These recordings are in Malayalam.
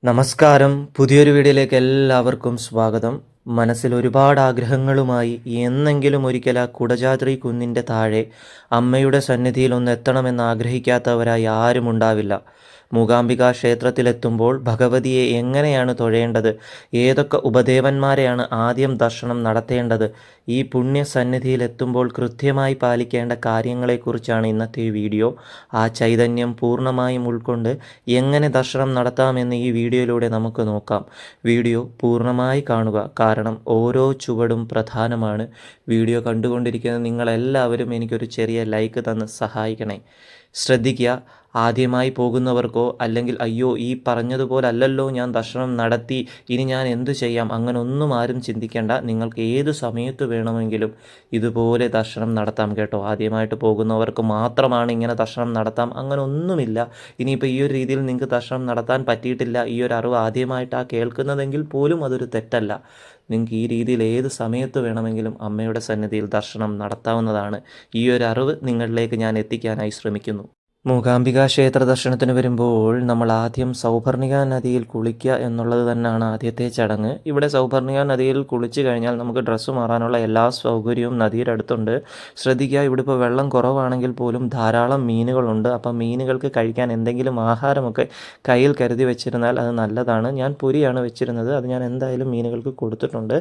നമസ്കാരം. പുതിയൊരു വീഡിയോയിലേക്ക് എല്ലാവർക്കും സ്വാഗതം. മനസ്സിൽ ഒരുപാട് ആഗ്രഹങ്ങളുമായി എന്നെങ്കിലും ഒരിക്കൽ ആ കുടജാദ്രി കുന്നിൻ്റെ താഴെ അമ്മയുടെ സന്നിധിയിൽ ഒന്ന് എത്തണമെന്ന് ആഗ്രഹിക്കാത്തവരായി ആരും ഉണ്ടാവില്ല. മൂകാംബിക ക്ഷേത്രത്തിലെത്തുമ്പോൾ ഭഗവതിയെ എങ്ങനെയാണ് തൊഴേണ്ടത്, ഏതൊക്കെ ഉപദേവന്മാരെയാണ് ആദ്യം ദർശനം നടത്തേണ്ടത്, ഈ പുണ്യസന്നിധിയിലെത്തുമ്പോൾ കൃത്യമായി പാലിക്കേണ്ട കാര്യങ്ങളെക്കുറിച്ചാണ് ഇന്നത്തെ വീഡിയോ. ആ ചൈതന്യം പൂർണ്ണമായും ഉൾക്കൊണ്ട് എങ്ങനെ ദർശനം നടത്താമെന്ന് ഈ വീഡിയോയിലൂടെ നമുക്ക് നോക്കാം. വീഡിയോ പൂർണ്ണമായി കാണുക, കാരണം ഓരോ ചുവടും പ്രധാനമാണ്. വീഡിയോ കണ്ടുകൊണ്ടിരിക്കുന്ന നിങ്ങളെല്ലാവരും എനിക്കൊരു ചെറിയ ലൈക്ക് തന്ന് സഹായിക്കണേ. ശ്രദ്ധിക്കുക, ആദ്യമായി പോകുന്നവർക്കോ അല്ലെങ്കിൽ അയ്യോ ഈ പറഞ്ഞതുപോലല്ലല്ലോ ഞാൻ ദർശനം നടത്തി, ഇനി ഞാൻ എന്തു ചെയ്യാം, അങ്ങനെ ഒന്നും ആരും ചിന്തിക്കേണ്ട. നിങ്ങൾക്ക് ഏത് സമയത്ത് വേണമെങ്കിലും ഇതുപോലെ ദർശനം നടത്താം കേട്ടോ. ആദ്യമായിട്ട് പോകുന്നവർക്ക് മാത്രമാണ് ഇങ്ങനെ ദർശനം നടത്താം, അങ്ങനെ ഒന്നുമില്ല. ഇനിയിപ്പോൾ ഈ ഒരു രീതിയിൽ നിങ്ങൾക്ക് ദർശനം നടത്താൻ പറ്റിയിട്ടില്ല, ഈ ഒരു അറിവ് ആദ്യമായിട്ടാണ് കേൾക്കുന്നതെങ്കിൽ പോലും അതൊരു തെറ്റല്ല. നിങ്ങൾക്ക് ഈ രീതിയിൽ ഏത് സമയത്ത് വേണമെങ്കിലും അമ്മയുടെ സന്നിധിയിൽ ദർശനം നടത്താവുന്നതാണ്. ഈ ഒരു അറിവ് നിങ്ങളിലേക്ക് ഞാൻ എത്തിക്കാനായി ശ്രമിക്കുന്നു. മൂകാംബിക ക്ഷേത്ര ദർശനത്തിന് വരുമ്പോൾ നമ്മൾ ആദ്യം സൗപർണിക നദിയിൽ കുളിക്കുക എന്നുള്ളത് തന്നെയാണ് ആദ്യത്തെ ചടങ്ങ്. ഇവിടെ സൗപർണിക നദിയിൽ കുളിച്ച് കഴിഞ്ഞാൽ നമുക്ക് ഡ്രസ്സ് മാറാനുള്ള എല്ലാ സൗകര്യവും നദിയുടെ അടുത്തുണ്ട്. ശ്രദ്ധിക്കുക, ഇവിടെ ഇപ്പോൾ വെള്ളം കുറവാണെങ്കിൽ പോലും ധാരാളം മീനുകളുണ്ട്. അപ്പം മീനുകൾക്ക് കഴിക്കാൻ എന്തെങ്കിലും ആഹാരമൊക്കെ കയ്യിൽ കരുതി വെച്ചിരുന്നാൽ അത് നല്ലതാണ്. ഞാൻ പൊരിയാണ് വെച്ചിരുന്നത്, അത് ഞാൻ എന്തായാലും മീനുകൾക്ക് കൊടുത്തിട്ടുണ്ട്.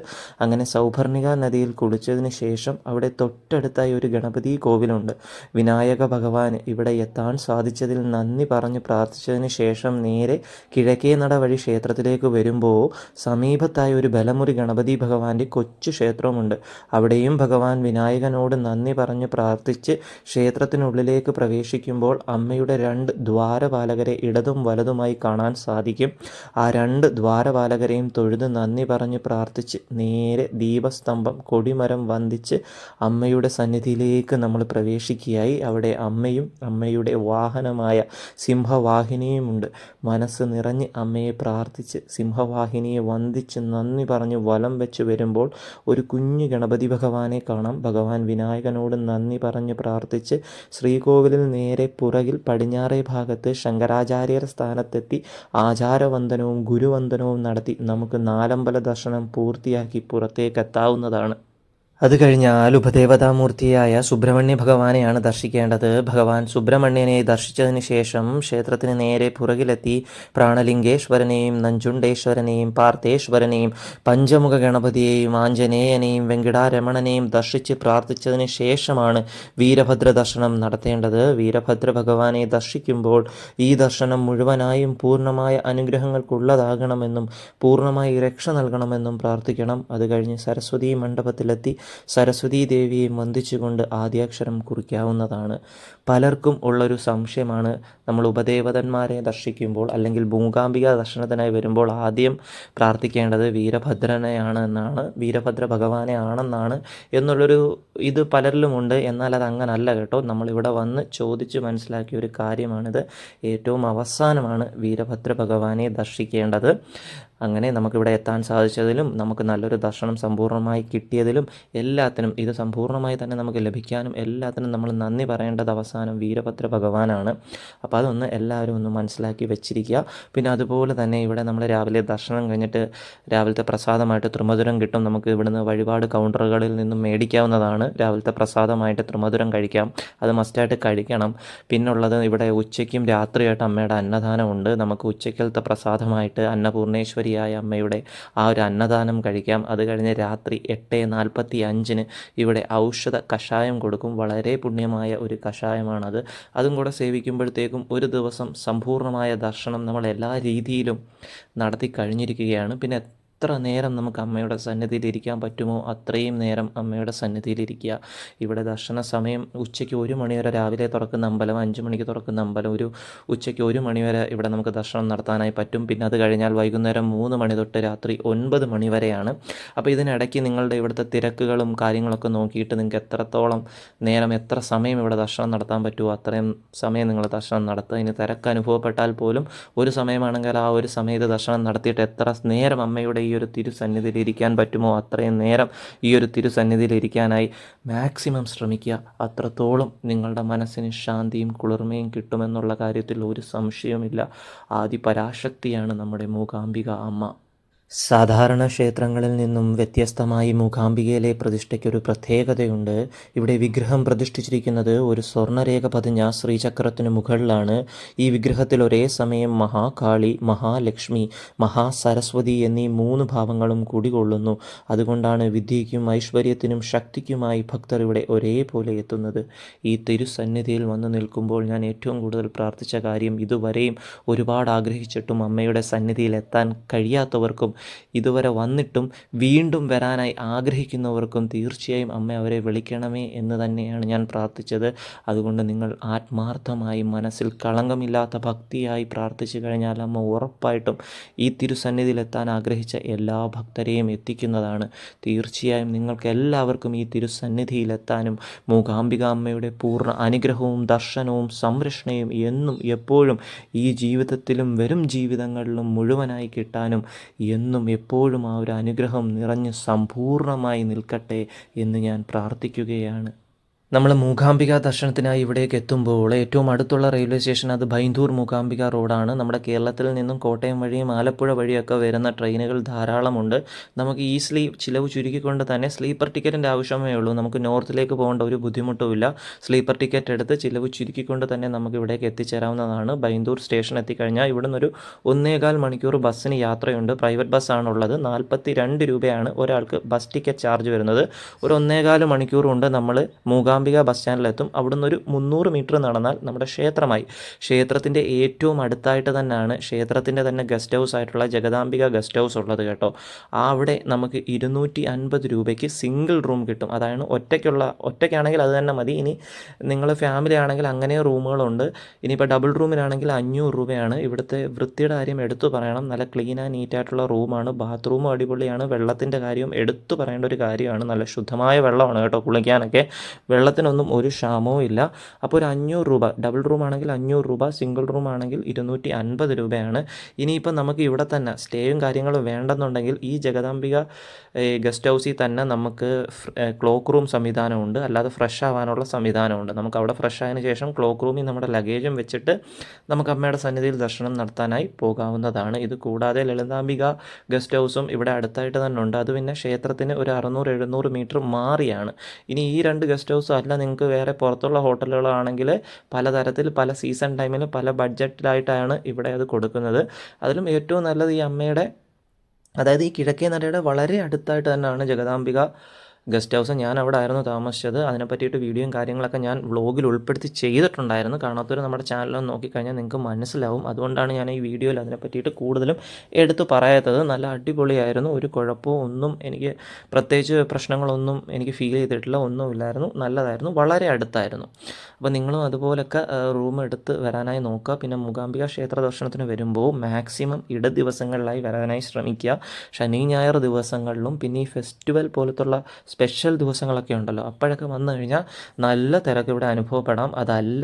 അങ്ങനെ സൗപർണിക നദിയിൽ കുളിച്ചതിന് ശേഷം അവിടെ തൊട്ടടുത്തായി ഒരു ഗണപതി കോവിലുണ്ട്. വിനായക ഭഗവാൻ ഇവിടെ എത്താൻ സാധിച്ചതിൽ നന്ദി പറഞ്ഞ് പ്രാർത്ഥിച്ചതിന് ശേഷം നേരെ കിഴക്കേ നട വഴി ക്ഷേത്രത്തിലേക്ക് വരുമ്പോൾ സമീപത്തായി ഒരു ബലമുറി ഗണപതി ഭഗവാന്റെ കൊച്ചു ക്ഷേത്രമുണ്ട്. അവിടെയും ഭഗവാൻ വിനായകനോട് നന്ദി പറഞ്ഞ് പ്രാർത്ഥിച്ച് ക്ഷേത്രത്തിനുള്ളിലേക്ക് പ്രവേശിക്കുമ്പോൾ അമ്മയുടെ 2 ദ്വാരപാലകരെ ഇടതും വലതുമായി കാണാൻ സാധിക്കും. ആ 2 ദ്വാരപാലകരെയും തൊഴുത് നന്ദി പറഞ്ഞ് പ്രാർത്ഥിച്ച് നേരെ ദീപസ്തംഭം കൊടിമരം വന്ദിച്ച് അമ്മയുടെ സന്നിധിയിലേക്ക് നമ്മൾ പ്രവേശിക്കുകയായി. അവിടെ അമ്മയും അമ്മയുടെ വാഹനമായ സിംഹവാഹിനിയുമുണ്ട്. മനസ്സ് നിറഞ്ഞ് അമ്മയെ പ്രാർത്ഥിച്ച് സിംഹവാഹിനിയെ വന്ദിച്ച് നന്ദി പറഞ്ഞ് വലം വെച്ച് വരുമ്പോൾ ഒരു കുഞ്ഞു ഗണപതി ഭഗവാനെ കാണാം. ഭഗവാൻ വിനായകനോട് നന്ദി പറഞ്ഞ് പ്രാർത്ഥിച്ച് ശ്രീകോവിലിൽ നേരെ പുറകിൽ പടിഞ്ഞാറേ ഭാഗത്ത് ശങ്കരാചാര്യർ സ്ഥാനത്തെത്തി ആചാരവന്ദനവും ഗുരുവന്ദനവും നടത്തി നമുക്ക് നാലമ്പല ദർശനം പൂർത്തിയാക്കി പുറത്തേക്കെത്താവുന്നതാണ്. അത് കഴിഞ്ഞാൽ ഉപദേവതാമൂർത്തിയായ സുബ്രഹ്മണ്യ ഭഗവാനെയാണ് ദർശിക്കേണ്ടത്. ഭഗവാൻ സുബ്രഹ്മണ്യനെ ദർശിച്ചതിന് ശേഷം ക്ഷേത്രത്തിന് നേരെ പുറകിലെത്തി പ്രാണലിംഗേശ്വരനെയും നഞ്ചുണ്ടേശ്വരനെയും പാർത്ഥേശ്വരനെയും പഞ്ചമുഖ ഗണപതിയെയും ആഞ്ജനേയനെയും വെങ്കിടാരമണനെയും ദർശിച്ച് പ്രാർത്ഥിച്ചതിന് ശേഷമാണ് വീരഭദ്ര ദർശനം നടത്തേണ്ടത്. വീരഭദ്ര ഭഗവാനെ ദർശിക്കുമ്പോൾ ഈ ദർശനം മുഴുവനായും പൂർണ്ണമായ അനുഗ്രഹങ്ങൾക്കുള്ളതാകണമെന്നും പൂർണ്ണമായി രക്ഷ നൽകണമെന്നും പ്രാർത്ഥിക്കണം. അത് കഴിഞ്ഞ് സരസ്വതി മണ്ഡപത്തിലെത്തി സരസ്വതീ ദേവിയെ വന്ദിച്ചുകൊണ്ട് ആദ്യാക്ഷരം കുറിക്കാവുന്നതാണ്. പലർക്കും ഉള്ളൊരു സംശയമാണ്, നമ്മൾ ഉപദേവതന്മാരെ ദർശിക്കുമ്പോൾ അല്ലെങ്കിൽ മൂകാംബിക ദർശനത്തിനായി വരുമ്പോൾ ആദ്യം പ്രാർത്ഥിക്കേണ്ടത് വീരഭദ്രനെയാണ് എന്നാണ്, വീരഭദ്ര ഭഗവാനെ ആണെന്നാണ് എന്നുള്ളൊരു ഇത് പലരിലുമുണ്ട്. എന്നാൽ അത് അങ്ങനല്ല കേട്ടോ. നമ്മളിവിടെ വന്ന് ചോദിച്ച് മനസ്സിലാക്കിയ ഒരു കാര്യമാണിത്. ഏറ്റവും അവസാനമാണ് വീരഭദ്ര ഭഗവാനെ ദർശിക്കേണ്ടത്. അങ്ങനെ നമുക്കിവിടെ എത്താൻ സാധിച്ചതിലും നമുക്ക് നല്ലൊരു ദർശനം സമ്പൂർണ്ണമായി കിട്ടിയതിലും എല്ലാത്തിനും, ഇത് സമ്പൂർണ്ണമായി തന്നെ നമുക്ക് ലഭിക്കാനും എല്ലാത്തിനും നമ്മൾ നന്ദി പറയേണ്ടത് അവസാനം വീരഭദ്ര ഭഗവാനാണ്. അപ്പോൾ അതൊന്ന് എല്ലാവരും ഒന്ന് മനസ്സിലാക്കി വെച്ചിരിക്കുക. പിന്നെ അതുപോലെ തന്നെ ഇവിടെ നമ്മൾ രാവിലെ ദർശനം കഴിഞ്ഞിട്ട് രാവിലത്തെ പ്രസാദമായിട്ട് ത്രിമധുരം കിട്ടും. നമുക്ക് ഇവിടുന്ന് വഴിപാട് കൗണ്ടറുകളിൽ നിന്നും മേടിക്കാവുന്നതാണ്. രാവിലത്തെ പ്രസാദമായിട്ട് ത്രിമധുരം കഴിക്കാം, അത് മസ്റ്റായിട്ട് കഴിക്കണം. പിന്നുള്ളത് ഇവിടെ ഉച്ചയ്ക്കും രാത്രിയായിട്ട് അമ്മയുടെ അന്നദാനമുണ്ട്. നമുക്ക് ഉച്ചയ്ക്കലത്തെ പ്രസാദമായിട്ട് അന്നപൂർണേശ്വരിയായ അമ്മയുടെ ആ ഒരു അന്നദാനം കഴിക്കാം. അത് കഴിഞ്ഞ് രാത്രി 8:45 ഇവിടെ ഔഷധ കഷായം കൊടുക്കും. വളരെ പുണ്യമായ ഒരു കഷായമാണത്. അതും കൂടെ സേവിക്കുമ്പോഴത്തേക്കും ഒരു ദിവസം സമ്പൂർണ്ണമായ ദർശനം നമ്മൾ എല്ലാ രീതിയിലും നടത്തി കഴിഞ്ഞിരിക്കുകയാണ്. പിന്നെ എത്ര നേരം നമുക്ക് അമ്മയുടെ സന്നിധിയിൽ ഇരിക്കാൻ പറ്റുമോ അത്രയും നേരം അമ്മയുടെ സന്നിധിയിൽ ഇരിക്കുക. ഇവിടെ ദർശന സമയം ഉച്ചയ്ക്ക് 1 മണി വരെ, രാവിലെ തുറക്കുന്ന അമ്പലം 5 മണിക്ക് തുറക്കുന്ന അമ്പലം ഒരു ഉച്ചയ്ക്ക് 1 മണി വരെ ഇവിടെ നമുക്ക് ദർശനം നടത്താനായി പറ്റും. പിന്നെ അത് കഴിഞ്ഞാൽ വൈകുന്നേരം 3 മണി തൊട്ട് രാത്രി 9 മണി വരെയാണ്. അപ്പോൾ ഇതിനിടയ്ക്ക് നിങ്ങളുടെ ഇവിടുത്തെ തിരക്കുകളും കാര്യങ്ങളൊക്കെ നോക്കിയിട്ട് നിങ്ങൾക്ക് എത്രത്തോളം നേരം, എത്ര സമയം ഇവിടെ ദർശനം നടത്താൻ പറ്റുമോ അത്രയും സമയം നിങ്ങൾ ദർശനം നടത്തുക. ഇനി തിരക്ക് അനുഭവപ്പെട്ടാൽ പോലും ഒരു സമയമാണെങ്കിൽ ആ ഒരു സമയത്ത് ദർശനം നടത്തിയിട്ട് എത്ര നേരം അമ്മയുടെ ഈ ഒരു തിരുസന്നിധിയിൽ ഇരിക്കാൻ പറ്റുമോ അത്രയും നേരം ഈ ഒരു തിരുസന്നിധിയിൽ ഇരിക്കാനായി മാക്സിമം ശ്രമിക്കുക. അത്രത്തോളം നിങ്ങളുടെ മനസ്സിന് ശാന്തിയും കുളിർമയും കിട്ടുമെന്നുള്ള കാര്യത്തിൽ ഒരു സംശയവുമില്ല. ആദിപരാശക്തിയാണ് നമ്മുടെ മൂകാംബിക അമ്മ. സാധാരണ ക്ഷേത്രങ്ങളിൽ നിന്നും വ്യത്യസ്തമായി മൂകാംബികയിലെ പ്രതിഷ്ഠയ്ക്കൊരു പ്രത്യേകതയുണ്ട്. ഇവിടെ വിഗ്രഹം പ്രതിഷ്ഠിച്ചിരിക്കുന്നത് ഒരു സ്വർണ്ണരേഖ പതിഞ്ഞ ശ്രീചക്രത്തിന് മുകളിലാണ്. ഈ വിഗ്രഹത്തിൽ ഒരേ സമയം മഹാകാളി, മഹാലക്ഷ്മി, മഹാസരസ്വതി എന്നീ 3 ഭാവങ്ങളും കുടികൊള്ളുന്നു. അതുകൊണ്ടാണ് വിദ്യയ്ക്കും ഐശ്വര്യത്തിനും ശക്തിക്കുമായി ഭക്തർ ഇവിടെ ഒരേപോലെ എത്തുന്നത്. ഈ തിരുസന്നിധിയിൽ വന്നു നിൽക്കുമ്പോൾ ഞാൻ ഏറ്റവും കൂടുതൽ പ്രാർത്ഥിച്ച കാര്യം, ഇതുവരെയും ഒരുപാട് ആഗ്രഹിച്ചിട്ടും അമ്മയുടെ സന്നിധിയിൽ എത്താൻ കഴിയാത്തവർക്കും ഇതുവരെ വന്നിട്ടും വീണ്ടും വരാനായി ആഗ്രഹിക്കുന്നവർക്കും തീർച്ചയായും അമ്മ അവരെ വിളിക്കണമേ എന്ന് തന്നെയാണ് ഞാൻ പ്രാർത്ഥിച്ചത്. അതുകൊണ്ട് നിങ്ങൾ ആത്മാർത്ഥമായി മനസ്സിൽ കളങ്കമില്ലാത്ത ഭക്തിയായി പ്രാർത്ഥിച്ചു കഴിഞ്ഞാൽ അമ്മ ഉറപ്പായിട്ടും ഈ തിരുസന്നിധിയിലെത്താൻ ആഗ്രഹിച്ച എല്ലാ ഭക്തരെയും എത്തിക്കുന്നതാണ്. തീർച്ചയായും നിങ്ങൾക്ക് എല്ലാവർക്കും ഈ തിരുസന്നിധിയിലെത്താനും മൂകാംബിക അമ്മയുടെ പൂർണ്ണ അനുഗ്രഹവും ദർശനവും സംരക്ഷണയും എന്നും എപ്പോഴും ഈ ജീവിതത്തിലും വരും ജീവിതങ്ങളിലും മുഴുവനായി കിട്ടാനും എന്നും എപ്പോഴും ആ ഒരു അനുഗ്രഹം നിറഞ്ഞ് സമ്പൂർണ്ണമായി നിൽക്കട്ടെ എന്ന് ഞാൻ പ്രാർത്ഥിക്കുകയാണ്. നമ്മൾ മൂകാംബിക ദർശനത്തിനായി ഇവിടേക്ക് എത്തുമ്പോൾ ഏറ്റവും അടുത്തുള്ള റെയിൽവേ സ്റ്റേഷൻ അത് ബൈന്ദൂർ മൂകാംബിക റോഡാണ്. നമ്മുടെ കേരളത്തിൽ നിന്നും കോട്ടയം വഴിയും ആലപ്പുഴ വഴിയൊക്കെ വരുന്ന ട്രെയിനുകൾ ധാരാളമുണ്ട്. നമുക്ക് ഈസിലി ചിലവ് ചുരുക്കിക്കൊണ്ട് തന്നെ സ്ലീപ്പർ ടിക്കറ്റിൻ്റെ ആവശ്യമേ ഉള്ളൂ. നമുക്ക് നോർത്തിലേക്ക് പോകേണ്ട ഒരു ബുദ്ധിമുട്ടുമില്ല. സ്ലീപ്പർ ടിക്കറ്റ് എടുത്ത് ചിലവ് ചുരുക്കിക്കൊണ്ട് തന്നെ നമുക്ക് ഇവിടേക്ക് എത്തിച്ചേരാവുന്നതാണ്. ബൈന്ദൂർ സ്റ്റേഷൻ എത്തിക്കഴിഞ്ഞാൽ ഇവിടെ നിന്നൊരു 1.25 മണിക്കൂർ ബസ്സിന് യാത്രയുണ്ട്. പ്രൈവറ്റ് ബസ്സാണുള്ളത്. 42 രൂപയാണ് ഒരാൾക്ക് ബസ് ടിക്കറ്റ് ചാർജ് വരുന്നത്. ഒരു 1.25 മണിക്കൂറുണ്ട് നമ്മൾ മൂകാംബിക ബസ് സ്റ്റാൻഡിലെത്തും. അവിടുന്ന് ഒരു 300 മീറ്റർ നടന്നാൽ നമ്മുടെ ക്ഷേത്രമായി. ക്ഷേത്രത്തിൻ്റെ ഏറ്റവും അടുത്തായിട്ട് തന്നെയാണ് ക്ഷേത്രത്തിൻ്റെ തന്നെ ഗസ്റ്റ് ഹൗസ് ആയിട്ടുള്ള ജഗദാംബിക ഗസ്റ്റ് ഹൗസ് ഉള്ളത് കേട്ടോ. അവിടെ നമുക്ക് 250 രൂപയ്ക്ക് സിംഗിൾ റൂം കിട്ടും. അതാണ് ഒറ്റയ്ക്കാണെങ്കിൽ അത് തന്നെ മതി. ഇനി നിങ്ങൾ ഫാമിലി ആണെങ്കിൽ അങ്ങനെ റൂമുകളുണ്ട്. ഇനിയിപ്പോൾ ഡബിൾ റൂമിനാണെങ്കിൽ 500 രൂപയാണ്. ഇവിടുത്തെ വൃത്തിയുടെ കാര്യം എടുത്തു പറയണം. നല്ല ക്ലീൻ ആൻഡ് നീറ്റായിട്ടുള്ള റൂമാണ്. ബാത്റൂമും അടിപൊളിയാണ്. വെള്ളത്തിൻ്റെ കാര്യം എടുത്തു പറയേണ്ട ഒരു കാര്യമാണ്. നല്ല ശുദ്ധമായ വെള്ളമാണ് കേട്ടോ കുളിക്കാനൊക്കെ. വെള്ളത്തിനൊന്നും ഒരു ക്ഷാമവും ഇല്ല. അപ്പോൾ ഒരു 500 രൂപ, ഡബിൾ റൂം ആണെങ്കിൽ 500 രൂപ, സിംഗിൾ റൂം ആണെങ്കിൽ 250 രൂപയാണ്. ഇനിയിപ്പോൾ നമുക്ക് ഇവിടെ തന്നെ സ്റ്റേയും കാര്യങ്ങളും വേണ്ടെന്നുണ്ടെങ്കിൽ ഈ ജഗദാംബിക ഗസ്റ്റ് ഹൗസിൽ തന്നെ നമുക്ക് ക്ലോക്ക് റൂം സംവിധാനമുണ്ട്. അല്ലാതെ ഫ്രഷ് ആവാനുള്ള സംവിധാനമുണ്ട്. നമുക്ക് അവിടെ ഫ്രഷ് ആയതിനു ശേഷം ക്ലോക്ക് റൂമിൽ നമ്മുടെ ലഗേജും വെച്ചിട്ട് നമുക്ക് അമ്മയുടെ സന്നിധിയിൽ ദർശനം നടത്താനായി പോകാവുന്നതാണ്. ഇത് കൂടാതെ ലളിതാംബിക ഗസ്റ്റ് ഹൗസും ഇവിടെ അടുത്തായിട്ട് തന്നെ ഉണ്ട്. അത് പിന്നെ ക്ഷേത്രത്തിന് ഒരു 600-700 മീറ്റർ മാറിയാണ്. ഇനി ഈ 2 ഗസ്റ്റ് ഹൗസും അല്ല, നിങ്ങൾക്ക് വേറെ പുറത്തുള്ള ഹോട്ടലുകളാണെങ്കിൽ പലതരത്തിൽ പല സീസൺ ടൈമിൽ പല ബഡ്ജറ്റിലായിട്ടാണ് ഇവിടെ അത് കൊടുക്കുന്നത്. അതിലും ഏറ്റവും നല്ലത് ഈ അമ്മയുടെ, അതായത് ഈ കിഴക്കേ നടയുടെ വളരെ അടുത്തായിട്ട് തന്നെയാണ് ജഗദാംബിക ഗസ്റ്റ് ഹൗസ്. ഞാൻ അവിടെ ആയിരുന്നു താമസിച്ചത്. അതിനെ പറ്റിയിട്ട് വീഡിയോയും കാര്യങ്ങളൊക്കെ ഞാൻ വ്ളോഗിൽ ഉൾപ്പെടുത്തി ചെയ്തിട്ടുണ്ടായിരുന്നു. കാണാത്തവർ നമ്മുടെ ചാനലൊന്ന് നോക്കിക്കഴിഞ്ഞാൽ നിങ്ങൾക്ക് മനസ്സിലാവും. അതുകൊണ്ടാണ് ഞാൻ ഈ വീഡിയോയിൽ അതിനെ പറ്റിയിട്ട് കൂടുതലും എടുത്തു പറയാത്തത്. നല്ല അടിപൊളിയായിരുന്നു. ഒരു കുഴപ്പമോ ഒന്നും എനിക്ക് പ്രത്യേകിച്ച് പ്രശ്നങ്ങളൊന്നും എനിക്ക് ഫീൽ ചെയ്തിട്ടില്ല. ഒന്നുമില്ലായിരുന്നു. നല്ലതായിരുന്നു. വളരെ അടുത്തായിരുന്നു. അപ്പോൾ നിങ്ങളും അതുപോലൊക്കെ റൂം എടുത്ത് വരാനായി നോക്കുക. പിന്നെ മൂകാംബിക ക്ഷേത്ര ദർശനത്തിന് വരുമ്പോൾ മാക്സിമം ദിവസങ്ങളിലായി വരാനായി ശ്രമിക്കുക. ശനി ഞായർ ദിവസങ്ങളിലും പിന്നെ ഈ ഫെസ്റ്റിവൽ പോലത്തുള്ള സ്പെഷ്യൽ ദിവസങ്ങളൊക്കെ ഉണ്ടല്ലോ, അപ്പോഴൊക്കെ വന്നു കഴിഞ്ഞാൽ നല്ല തിരക്ക് ഇവിടെ അനുഭവപ്പെടാം. അതല്ല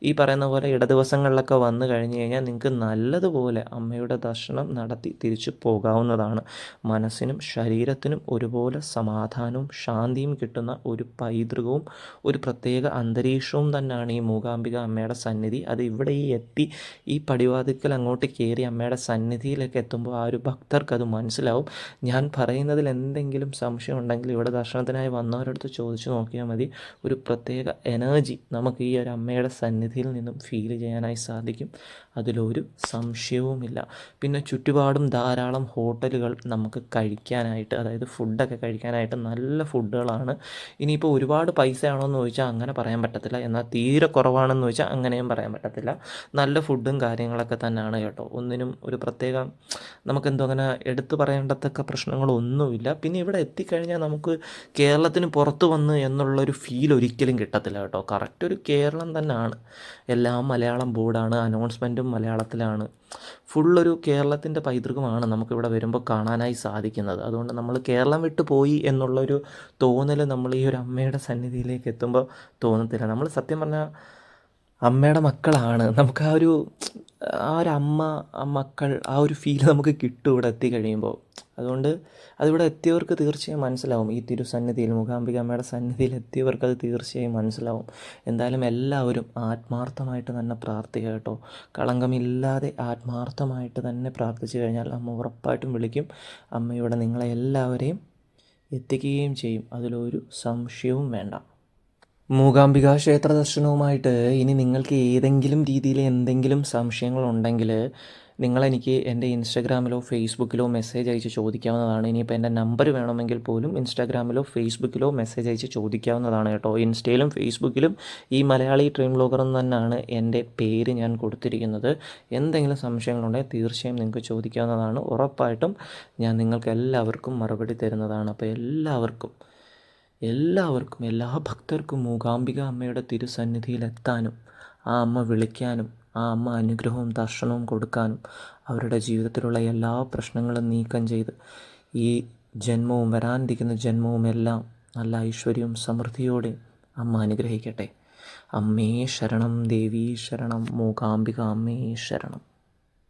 ഈ പറയുന്ന പോലെ ദിവസങ്ങളിലൊക്കെ വന്നു കഴിഞ്ഞ് കഴിഞ്ഞാൽ നിങ്ങൾക്ക് നല്ലതുപോലെ അമ്മയുടെ ദർശനം നടത്തി തിരിച്ചു പോകാവുന്നതാണ്. മനസ്സിനും ശരീരത്തിനും ഒരുപോലെ സമാധാനവും ശാന്തിയും കിട്ടുന്ന ഒരു പൈതൃകവും ഒരു പ്രത്യേക അന്തരീക്ഷവും തന്നെയാണ് ഈ മൂകാംബിക അമ്മയുടെ സന്നിധി. അത് ഇവിടെ എത്തി ഈ പടിവാതിക്കൽ അങ്ങോട്ട് കയറി അമ്മയുടെ സന്നിധിയിലേക്ക് എത്തുമ്പോൾ ആ ഒരു ഭക്തർക്ക് അത് മനസ്സിലാവും. ഞാൻ പറയുന്നതിൽ എന്തെങ്കിലും സംശയം ഉണ്ടെങ്കിൽ ഇവിടെ ദർശനത്തിനായി വന്നവരടുത്ത് ചോദിച്ചു നോക്കിയാൽ മതി. ഒരു പ്രത്യേക എനർജി നമുക്ക് ഈ ഒരു അമ്മയുടെ സന്നിധിയിൽ നിന്നും ഫീൽ ചെയ്യാനായി സാധിക്കും. അതിലൊരു സംശയവുമില്ല. പിന്നെ ചുറ്റുപാടും ധാരാളം ഹോട്ടലുകൾ നമുക്ക് കഴിക്കാനായിട്ട്, അതായത് ഫുഡൊക്കെ കഴിക്കാനായിട്ട് നല്ല ഫുഡുകളാണ്. ഇനിയിപ്പോൾ ഒരുപാട് പൈസയാണോ എന്ന് ചോദിച്ചാൽ അങ്ങനെ പറയാൻ പറ്റത്തില്ല. എന്നാൽ തീരെ കുറവാണെന്ന് ചോദിച്ചാൽ അങ്ങനെയും പറയാൻ പറ്റത്തില്ല. നല്ല ഫുഡും കാര്യങ്ങളൊക്കെ തന്നെയാണ് കേട്ടോ. ഒന്നിനും ഒരു പ്രത്യേകം നമുക്കെന്തോ അങ്ങനെ എടുത്തു പറയേണ്ടത്തക്ക പ്രശ്നങ്ങളൊന്നുമില്ല. പിന്നെ ഇവിടെ എത്തിക്കഴിഞ്ഞാൽ നമുക്ക് കേരളത്തിന് പുറത്ത് വന്ന് എന്നുള്ളൊരു ഫീൽ ഒരിക്കലും കിട്ടത്തില്ല കേട്ടോ. കറക്റ്റ് ഒരു കേരളം തന്നെയാണ്. എല്ലാം മലയാളം ബോർഡാണ്, അനൗൺസ്മെൻറ്റും മലയാളത്തിലാണ്. ഫുള്ളൊരു കേരളത്തിൻ്റെ പൈതൃകമാണ് നമുക്കിവിടെ വരുമ്പോൾ കാണാനായി സാധിക്കുന്നത്. അതുകൊണ്ട് നമ്മൾ കേരളം വിട്ട് പോയി എന്നുള്ളൊരു തോന്നൽ നമ്മൾ ഈ ഒരു അമ്മയുടെ സന്നിധിയിലേക്ക് എത്തുമ്പോൾ തോന്നത്തില്ല. നമ്മൾ സത്യം പറഞ്ഞാൽ അമ്മയുടെ മക്കളാണ്. നമുക്ക് ആ ഒരു അമ്മ, ആ മക്കൾ, ആ ഒരു ഫീൽ നമുക്ക് കിട്ടും ഇവിടെ എത്തിക്കഴിയുമ്പോൾ. അതുകൊണ്ട് അതിവിടെ എത്തിയവർക്ക് തീർച്ചയായും മനസ്സിലാവും. ഈ തിരുസന്നിധിയിൽ, മൂകാംബിക അമ്മയുടെ സന്നിധിയിൽ എത്തിയവർക്ക് അത് തീർച്ചയായും മനസ്സിലാവും. എന്തായാലും എല്ലാവരും ആത്മാർത്ഥമായിട്ട് തന്നെ പ്രാർത്ഥിക്കുക കേട്ടോ. കളങ്കമില്ലാതെ ആത്മാർത്ഥമായിട്ട് തന്നെ പ്രാർത്ഥിച്ചു കഴിഞ്ഞാൽ അമ്മ ഉറപ്പായിട്ടും വിളിക്കും. അമ്മയുടെ നിങ്ങളെ എല്ലാവരെയും എത്തിക്കുകയും ചെയ്യും. അതിലൊരു സംശയവും വേണ്ട. മൂകാംബിക ക്ഷേത്ര ദർശനവുമായിട്ട് ഇനി നിങ്ങൾക്ക് ഏതെങ്കിലും രീതിയിൽ എന്തെങ്കിലും സംശയങ്ങളുണ്ടെങ്കിൽ നിങ്ങളെനിക്ക് എൻ്റെ ഇൻസ്റ്റാഗ്രാമിലോ ഫേസ്ബുക്കിലോ മെസ്സേജ് അയച്ച് ചോദിക്കാവുന്നതാണ്. ഇനിയിപ്പോൾ എൻ്റെ നമ്പർ വേണമെങ്കിൽ പോലും ഇൻസ്റ്റാഗ്രാമിലോ ഫേസ്ബുക്കിലോ മെസ്സേജ് അയച്ച് ചോദിക്കാവുന്നതാണ് കേട്ടോ. ഇൻസ്റ്റയിലും ഫേസ്ബുക്കിലും ഈ മലയാളി ട്രെയിൻ ബ്ലോഗർ എന്ന് തന്നെയാണ് എൻ്റെ പേര് ഞാൻ കൊടുത്തിരിക്കുന്നത്. എന്തെങ്കിലും സംശയങ്ങളുണ്ടെങ്കിൽ തീർച്ചയായും നിങ്ങൾക്ക് ചോദിക്കാവുന്നതാണ്. ഉറപ്പായിട്ടും ഞാൻ നിങ്ങൾക്ക് എല്ലാവർക്കും മറുപടി തരുന്നതാണ്. അപ്പോൾ എല്ലാവർക്കും എല്ലാ ഭക്തർക്കും മൂകാംബിക അമ്മയുടെ തിരുസന്നിധിയിലെത്താനും ആ അമ്മ വിളിക്കാനും ആ അമ്മ അനുഗ്രഹവും ദർശനവും കൊടുക്കാനും അവരുടെ ജീവിതത്തിലുള്ള എല്ലാ പ്രശ്നങ്ങളും നീക്കം ചെയ്ത് ഈ ജന്മവും വരാനിരിക്കുന്ന ജന്മവും എല്ലാം നല്ല ഐശ്വര്യവും സമൃദ്ധിയോടെ അമ്മ അനുഗ്രഹിക്കട്ടെ. അമ്മേ ശരണം, ദേവീ ശരണം, മൂകാംബിക അമ്മേ ശരണം.